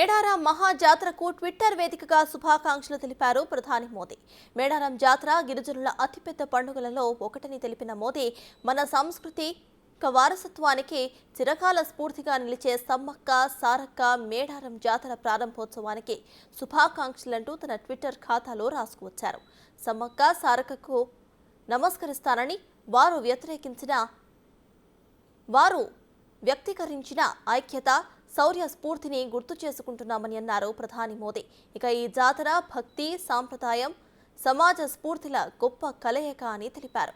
మేడారం మహా జాతరకు ట్విట్టర్ వేదికగా శుభాకాంక్షలు తెలిపారు ప్రధాని మోదీ. మేడారం జాతర గిరిజనుల అతిపెద్ద పండుగలలో ఒకటని తెలిపిన మోదీ, మన సంస్కృతి వారసత్వానికి చిరకాల స్ఫూర్తిగా నిలిచే సమ్మక్క సారక్క మేడారం జాతర ప్రారంభోత్సవానికి శుభాకాంక్షలంటూ తన ట్విట్టర్ ఖాతాలో రాసుకువచ్చారు. సమ్మక్క సారక్కకు నమస్కరిస్తానని, వారు వ్యక్తీకరించిన ఐక్యత, శౌర్య స్ఫూర్తిని గుర్తు చేసుకుంటున్నామని అన్నారు ప్రధాని మోదీ. ఇక ఈ జాతర భక్తి, సాంప్రదాయం, సమాజ స్ఫూర్తిల గొప్ప కలయిక అని తెలిపారు.